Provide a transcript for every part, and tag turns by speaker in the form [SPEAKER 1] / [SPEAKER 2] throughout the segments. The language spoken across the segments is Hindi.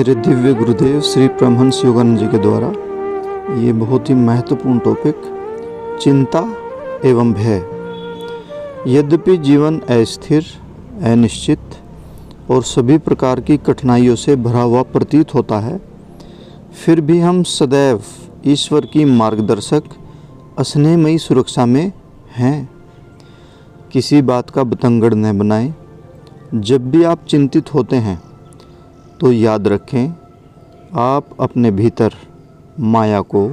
[SPEAKER 1] मेरे दिव्य गुरुदेव श्री परमहंस योगानंद जी के द्वारा ये बहुत ही महत्वपूर्ण टॉपिक चिंता एवं भय। यद्यपि जीवन अस्थिर, अनिश्चित और सभी प्रकार की कठिनाइयों से भरा हुआ प्रतीत होता है, फिर भी हम सदैव ईश्वर की मार्गदर्शक स्नेहमयी सुरक्षा में हैं। किसी बात का बतंगड़ न बनाएं। जब भी आप चिंतित होते हैं तो याद रखें, आप अपने भीतर माया को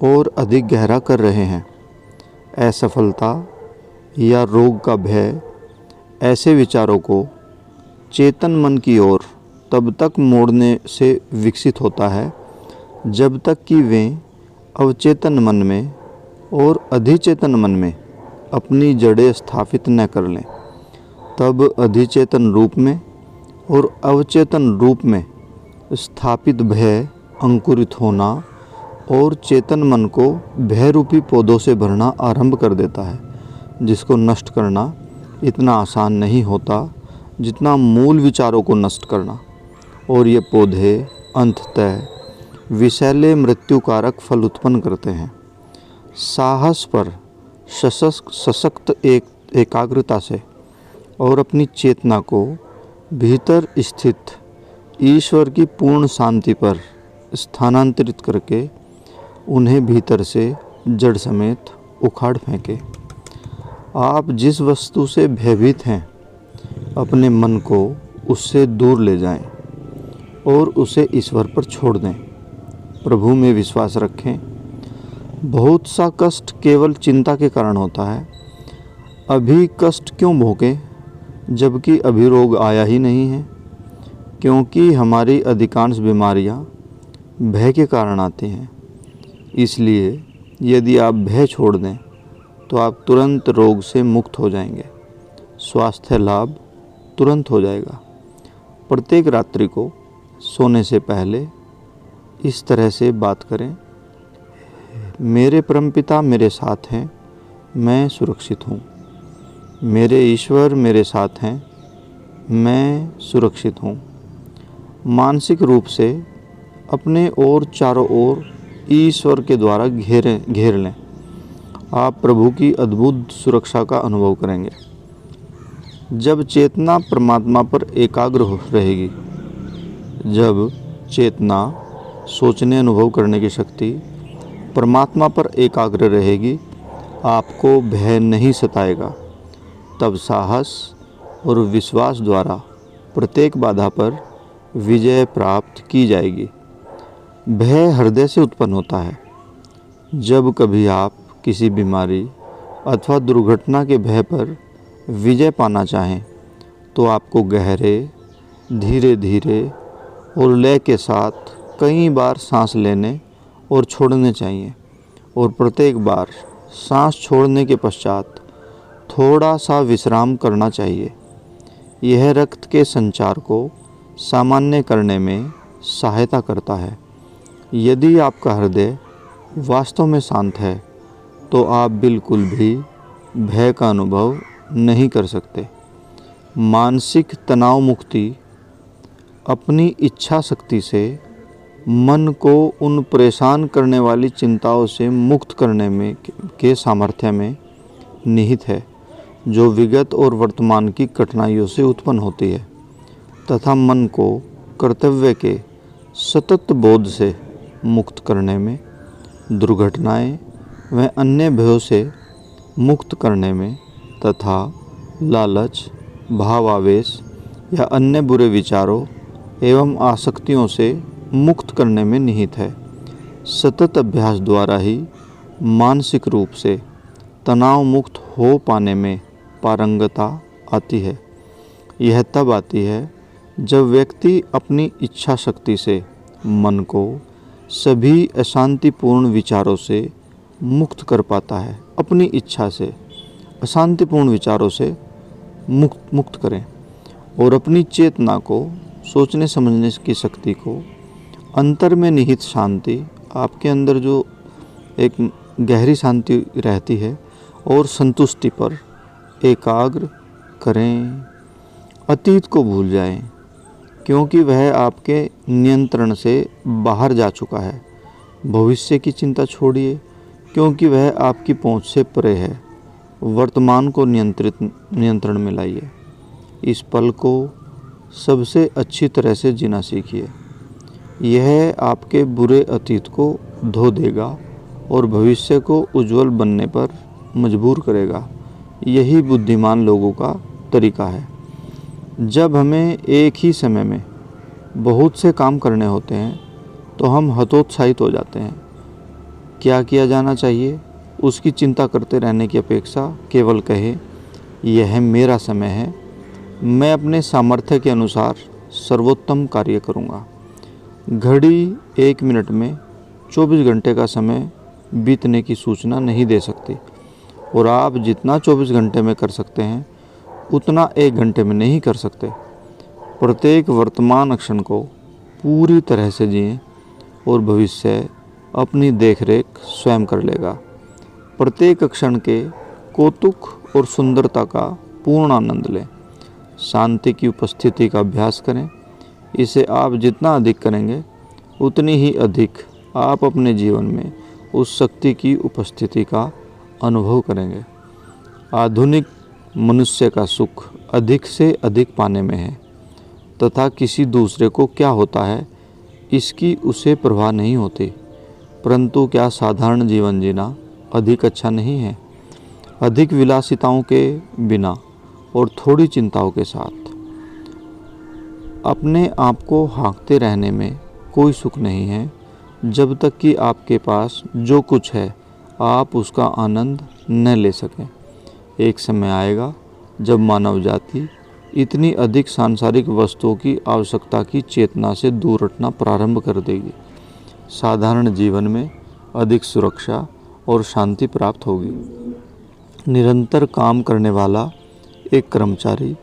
[SPEAKER 1] और अधिक गहरा कर रहे हैं। असफलता या रोग का भय ऐसे विचारों को चेतन मन की ओर तब तक मोड़ने से विकसित होता है जब तक कि वे अवचेतन मन में और अधिचेतन मन में अपनी जड़ें स्थापित न कर लें। तब अधिचेतन रूप में और अवचेतन रूप में स्थापित भय अंकुरित होना और चेतन मन को भय रूपी पौधों से भरना आरंभ कर देता है, जिसको नष्ट करना इतना आसान नहीं होता जितना मूल विचारों को नष्ट करना। और ये पौधे अंततः विषैले मृत्युकारक फल उत्पन्न करते हैं। साहस पर सशक्त एकाग्रता से और अपनी चेतना को भीतर स्थित ईश्वर की पूर्ण शांति पर स्थानांतरित करके उन्हें भीतर से जड़ समेत उखाड़ फेंके। आप जिस वस्तु से भयभीत हैं, अपने मन को उससे दूर ले जाएं और उसे ईश्वर पर छोड़ दें। प्रभु में विश्वास रखें। बहुत सा कष्ट केवल चिंता के कारण होता है। अभी कष्ट क्यों भोगें जबकि अभी रोग आया ही नहीं है? क्योंकि हमारी अधिकांश बीमारियां भय के कारण आती हैं। इसलिए यदि आप भय छोड़ दें तो आप तुरंत रोग से मुक्त हो जाएंगे। स्वास्थ्य लाभ तुरंत हो जाएगा। प्रत्येक रात्रि को सोने से पहले इस तरह से बात करें, मेरे परमपिता मेरे साथ हैं, मैं सुरक्षित हूँ। मेरे ईश्वर मेरे साथ हैं, मैं सुरक्षित हूँ। मानसिक रूप से अपने और चारों ओर ईश्वर के द्वारा घेर लें। आप प्रभु की अद्भुत सुरक्षा का अनुभव करेंगे। जब चेतना परमात्मा पर एकाग्र रहेगी, जब चेतना सोचने अनुभव करने की शक्ति परमात्मा पर एकाग्र रहेगी, आपको भय नहीं सताएगा। तब साहस और विश्वास द्वारा प्रत्येक बाधा पर विजय प्राप्त की जाएगी। भय हृदय से उत्पन्न होता है। जब कभी आप किसी बीमारी अथवा दुर्घटना के भय पर विजय पाना चाहें तो आपको गहरे, धीरे धीरे और लय के साथ कई बार सांस लेने और छोड़ने चाहिए। और प्रत्येक बार सांस छोड़ने के पश्चात थोड़ा सा विश्राम करना चाहिए। यह रक्त के संचार को सामान्य करने में सहायता करता है। यदि आपका हृदय वास्तव में शांत है तो आप बिल्कुल भी भय का अनुभव नहीं कर सकते। मानसिक तनाव मुक्ति अपनी इच्छा शक्ति से मन को उन परेशान करने वाली चिंताओं से मुक्त करने में के सामर्थ्य में निहित है, जो विगत और वर्तमान की कठिनाइयों से उत्पन्न होती है, तथा मन को कर्तव्य के सतत बोध से मुक्त करने में, दुर्घटनाएं व अन्य भयों से मुक्त करने में, तथा लालच, भावावेश या अन्य बुरे विचारों एवं आसक्तियों से मुक्त करने में निहित है। सतत अभ्यास द्वारा ही मानसिक रूप से तनाव मुक्त हो पाने में पारंगता आती है। यह तब आती है जब व्यक्ति अपनी इच्छा शक्ति से मन को सभी अशांतिपूर्ण विचारों से मुक्त कर पाता है। अपनी इच्छा से अशांतिपूर्ण विचारों से मुक्त करें और अपनी चेतना को, सोचने समझने की शक्ति को, अंतर में निहित शांति, आपके अंदर जो एक गहरी शांति रहती है, और संतुष्टि पर एकाग्र करें। अतीत को भूल जाएं, क्योंकि वह आपके नियंत्रण से बाहर जा चुका है। भविष्य की चिंता छोड़िए, क्योंकि वह आपकी पहुंच से परे है। वर्तमान को नियंत्रण में लाइए। इस पल को सबसे अच्छी तरह से जीना सीखिए। यह आपके बुरे अतीत को धो देगा और भविष्य को उज्जवल बनने पर मजबूर करेगा। यही बुद्धिमान लोगों का तरीका है। जब हमें एक ही समय में बहुत से काम करने होते हैं तो हम हतोत्साहित हो जाते हैं। क्या किया जाना चाहिए, उसकी चिंता करते रहने की अपेक्षा केवल कहे, यह मेरा समय है, मैं अपने सामर्थ्य के अनुसार सर्वोत्तम कार्य करूँगा। घड़ी 1 मिनट में 24 घंटे का समय बीतने की सूचना नहीं दे सकती, और आप जितना 24 घंटे में कर सकते हैं उतना 1 घंटे में नहीं कर सकते। प्रत्येक वर्तमान क्षण को पूरी तरह से जिएं और भविष्य अपनी देखरेख स्वयं कर लेगा। प्रत्येक क्षण के कौतुक और सुंदरता का पूर्ण आनंद लें। शांति की उपस्थिति का अभ्यास करें। इसे आप जितना अधिक करेंगे उतनी ही अधिक आप अपने जीवन में उस शक्ति की उपस्थिति का अनुभव करेंगे। आधुनिक मनुष्य का सुख अधिक से अधिक पाने में है तथा किसी दूसरे को क्या होता है इसकी उसे परवाह नहीं होती। परंतु क्या साधारण जीवन जीना अधिक अच्छा नहीं है? अधिक विलासिताओं के बिना और थोड़ी चिंताओं के साथ। अपने आप को हाँकते रहने में कोई सुख नहीं है जब तक कि आपके पास जो कुछ है आप उसका आनंद न ले सकें। एक समय आएगा जब मानव जाति इतनी अधिक सांसारिक वस्तुओं की आवश्यकता की चेतना से दूर हटना प्रारंभ कर देगी। साधारण जीवन में अधिक सुरक्षा और शांति प्राप्त होगी। निरंतर काम करने वाला एक कर्मचारी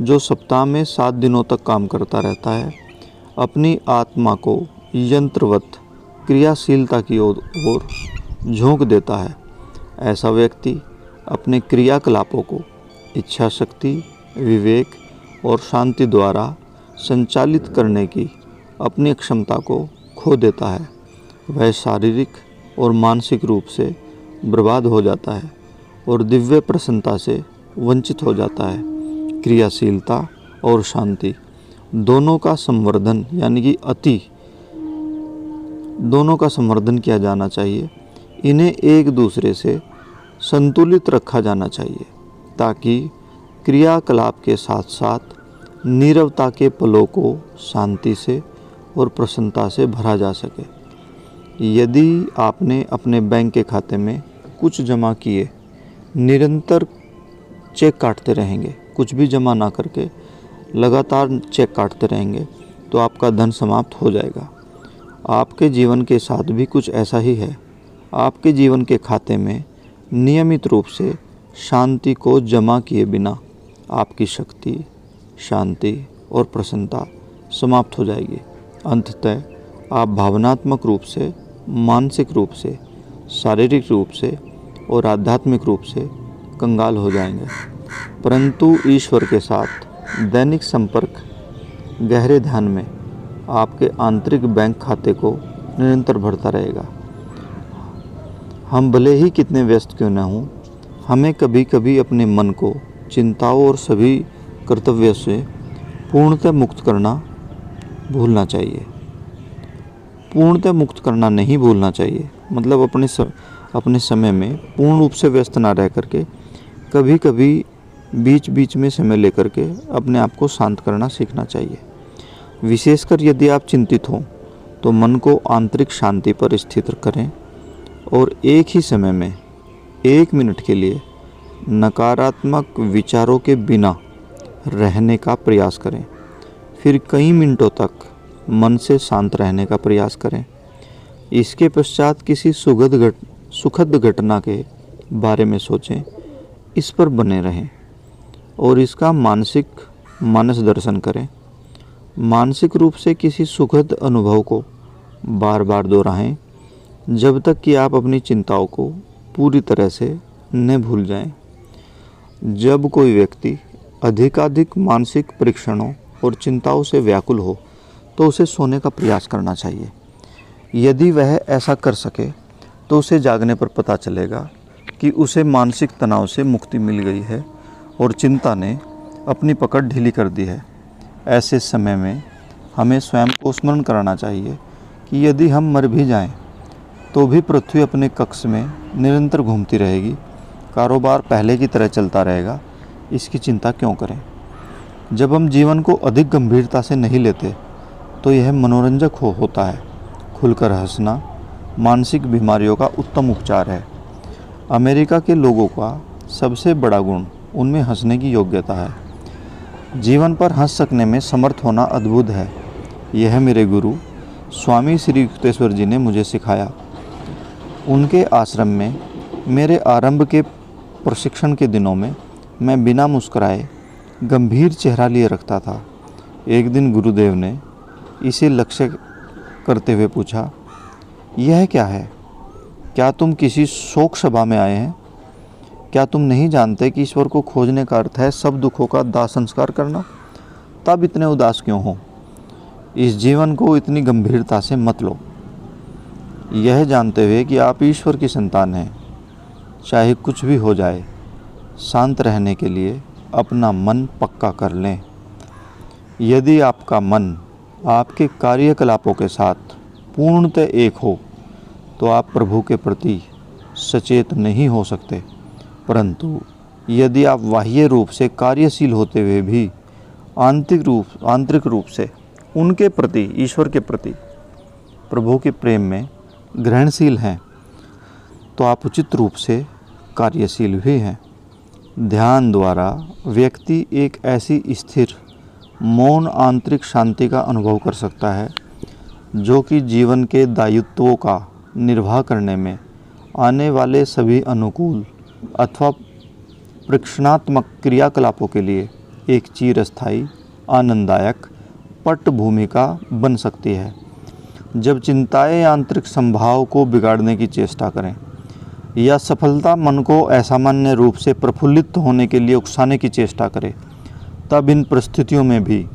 [SPEAKER 1] जो सप्ताह में 7 दिनों तक काम करता रहता है, अपनी आत्मा को यंत्रवत क्रियाशीलता की ओर झोंक देता है। ऐसा व्यक्ति अपने क्रियाकलापों को इच्छा शक्ति, विवेक और शांति द्वारा संचालित करने की अपनी क्षमता को खो देता है। वह शारीरिक और मानसिक रूप से बर्बाद हो जाता है और दिव्य प्रसन्नता से वंचित हो जाता है। क्रियाशीलता और शांति दोनों का संवर्धन यानी कि दोनों का संवर्धन किया जाना चाहिए। इन्हें एक दूसरे से संतुलित रखा जाना चाहिए ताकि क्रियाकलाप के साथ साथ नीरवता के पलों को शांति से और प्रसन्नता से भरा जा सके। यदि आपने अपने बैंक के खाते में कुछ जमा किए, निरंतर चेक काटते रहेंगे, कुछ भी जमा ना करके लगातार चेक काटते रहेंगे तो आपका धन समाप्त हो जाएगा। आपके जीवन के साथ भी कुछ ऐसा ही है। आपके जीवन के खाते में नियमित रूप से शांति को जमा किए बिना आपकी शक्ति, शांति और प्रसन्नता समाप्त हो जाएगी। अंततः आप भावनात्मक रूप से, मानसिक रूप से, शारीरिक रूप से और आध्यात्मिक रूप से कंगाल हो जाएंगे। परंतु ईश्वर के साथ दैनिक संपर्क, गहरे ध्यान में आपके आंतरिक बैंक खाते को निरंतर भरता रहेगा। हम भले ही कितने व्यस्त क्यों न हों, हमें कभी कभी अपने मन को चिंताओं और सभी कर्तव्यों से पूर्णतः मुक्त करना भूलना चाहिए। पूर्णतः मुक्त करना नहीं भूलना चाहिए, मतलब अपने समय में पूर्ण रूप से व्यस्त ना रह करके कभी कभी बीच बीच में समय लेकर के अपने आप को शांत करना सीखना चाहिए। विशेषकर यदि आप चिंतित हों तो मन को आंतरिक शांति पर स्थिर करें और एक ही समय में 1 मिनट के लिए नकारात्मक विचारों के बिना रहने का प्रयास करें। फिर कई मिनटों तक मन से शांत रहने का प्रयास करें। इसके पश्चात किसी सुखद घटना के बारे में सोचें, इस पर बने रहें और इसका मानस दर्शन करें। मानसिक रूप से किसी सुखद अनुभव को बार बार दोहराएं जब तक कि आप अपनी चिंताओं को पूरी तरह से न भूल जाएं। जब कोई व्यक्ति अधिकाधिक मानसिक परीक्षणों और चिंताओं से व्याकुल हो तो उसे सोने का प्रयास करना चाहिए। यदि वह ऐसा कर सके तो उसे जागने पर पता चलेगा कि उसे मानसिक तनाव से मुक्ति मिल गई है और चिंता ने अपनी पकड़ ढीली कर दी है। ऐसे समय में हमें स्वयं को स्मरण कराना चाहिए कि यदि हम मर भी जाएं, तो भी पृथ्वी अपने कक्ष में निरंतर घूमती रहेगी, कारोबार पहले की तरह चलता रहेगा, इसकी चिंता क्यों करें। जब हम जीवन को अधिक गंभीरता से नहीं लेते तो यह मनोरंजक होता है। खुलकर हंसना मानसिक बीमारियों का उत्तम उपचार है। अमेरिका के लोगों का सबसे बड़ा गुण उनमें हंसने की योग्यता है। जीवन पर हंस सकने में समर्थ होना अद्भुत है। यह मेरे गुरु स्वामी श्री युक्तेश्वर जी ने मुझे सिखाया। उनके आश्रम में मेरे आरंभ के प्रशिक्षण के दिनों में मैं बिना मुस्कुराए गंभीर चेहरा लिए रखता था। एक दिन गुरुदेव ने इसे लक्ष्य करते हुए पूछा, यह क्या है? क्या तुम किसी शोक सभा में आए हैं? क्या तुम नहीं जानते कि ईश्वर को खोजने का अर्थ है सब दुखों का दाह संस्कार करना? तब इतने उदास क्यों हो? इस जीवन को इतनी गंभीरता से मत लो। यह जानते हुए कि आप ईश्वर की संतान हैं, चाहे कुछ भी हो जाए, शांत रहने के लिए अपना मन पक्का कर लें। यदि आपका मन आपके कार्यकलापों के साथ पूर्णतः एक हो तो आप प्रभु के प्रति सचेत नहीं हो सकते, परंतु यदि आप बाह्य रूप से कार्यशील होते हुए भी आंतरिक रूप से उनके प्रति, ईश्वर के प्रति, प्रभु के प्रेम में ग्रहणशील हैं, तो आप उचित रूप से कार्यशील भी हैं। ध्यान द्वारा व्यक्ति एक ऐसी स्थिर मौन आंतरिक शांति का अनुभव कर सकता है जो कि जीवन के दायित्वों का निर्वाह करने में आने वाले सभी अनुकूल अथवा परीक्षणात्मक क्रियाकलापों के लिए एक चिरस्थायी आनंददायक पटभूमि का बन सकती है। जब चिंताएं आंतरिक संभाव को बिगाड़ने की चेष्टा करें या सफलता मन को असामान्य रूप से प्रफुल्लित होने के लिए उकसाने की चेष्टा करे, तब इन परिस्थितियों में भी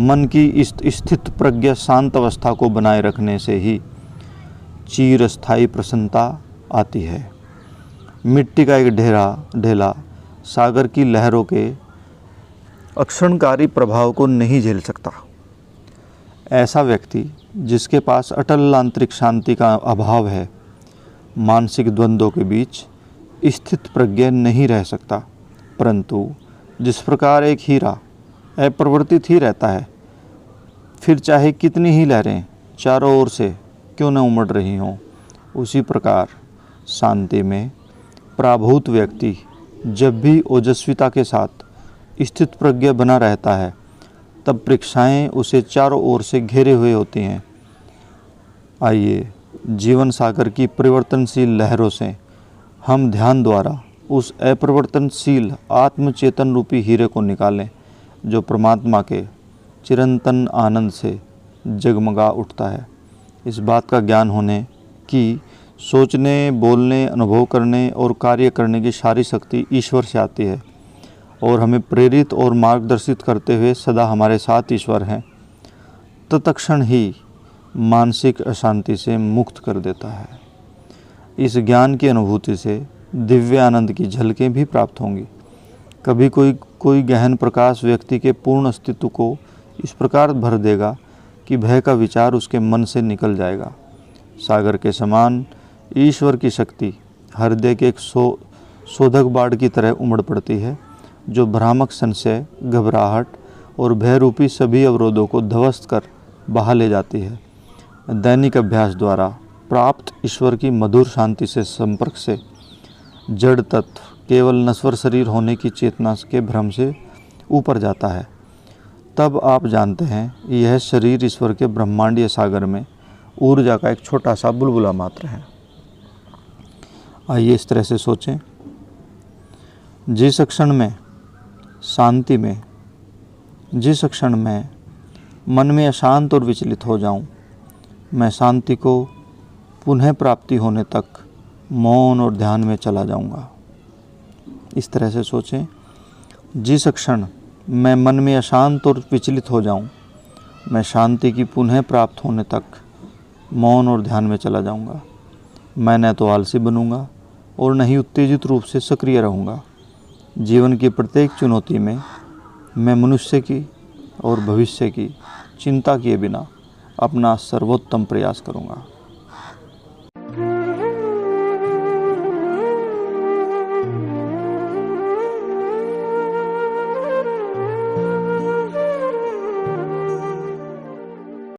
[SPEAKER 1] मन की स्थित प्रज्ञा शांत अवस्था को बनाए रखने से ही चिरस्थायी प्रसन्नता आती है। मिट्टी का एक ढेला सागर की लहरों के अक्षणकारी प्रभाव को नहीं झेल सकता। ऐसा व्यक्ति जिसके पास अटल आंतरिक शांति का अभाव है, मानसिक द्वंद्वों के बीच स्थित प्रज्ञ नहीं रह सकता, परंतु जिस प्रकार एक हीरा अपरिवर्तित ही रहता है, फिर चाहे कितनी ही लहरें चारों ओर से क्यों न उमड़ रही हों, उसी प्रकार शांति में प्राभूत व्यक्ति जब भी ओजस्विता के साथ स्थित प्रज्ञ बना रहता है, तब परीक्षाएं उसे चारों ओर से घेरे हुए होती हैं। आइए जीवन सागर की परिवर्तनशील लहरों से हम ध्यान द्वारा उस अपरिवर्तनशील आत्मचेतन रूपी हीरे को निकालें जो परमात्मा के चिरंतन आनंद से जगमगा उठता है। इस बात का ज्ञान होने कि सोचने, बोलने, अनुभव करने और कार्य करने की सारी शक्ति ईश्वर से आती है और हमें प्रेरित और मार्गदर्शित करते हुए सदा हमारे साथ ईश्वर हैं, तत्क्षण ही मानसिक अशांति से मुक्त कर देता है। इस ज्ञान की अनुभूति से दिव्य आनंद की झलकें भी प्राप्त होंगी। कभी कोई गहन प्रकाश व्यक्ति के पूर्ण अस्तित्व को इस प्रकार भर देगा कि भय का विचार उसके मन से निकल जाएगा। सागर के समान ईश्वर की शक्ति हृदय के एक शोधक बाढ़ की तरह उमड़ पड़ती है, जो भ्रामक संशय, घबराहट और भयरूपी सभी अवरोधों को ध्वस्त कर बहा ले जाती है। दैनिक अभ्यास द्वारा प्राप्त ईश्वर की मधुर शांति से संपर्क से जड़ तत्व केवल नश्वर शरीर होने की चेतना के भ्रम से ऊपर जाता है। तब आप जानते हैं यह शरीर ईश्वर के ब्रह्मांडीय सागर में ऊर्जा का एक छोटा सा बुलबुला मात्र है। आइए इस तरह से सोचें, जिस क्षण में शांति में, जिस क्षण में मन में अशांत और विचलित हो जाऊं, मैं शांति को पुनः प्राप्ति होने तक मौन और ध्यान में चला जाऊंगा। इस तरह से सोचें, जिस क्षण मैं मन में अशांत और विचलित हो जाऊं, मैं शांति की पुनः प्राप्त होने तक मौन और ध्यान में चला जाऊंगा। मैं न तो आलसी बनूंगा और न ही उत्तेजित रूप से सक्रिय रहूंगा। जीवन की प्रत्येक चुनौती में मैं मनुष्य की और भविष्य की चिंता किए बिना अपना सर्वोत्तम प्रयास करूंगा।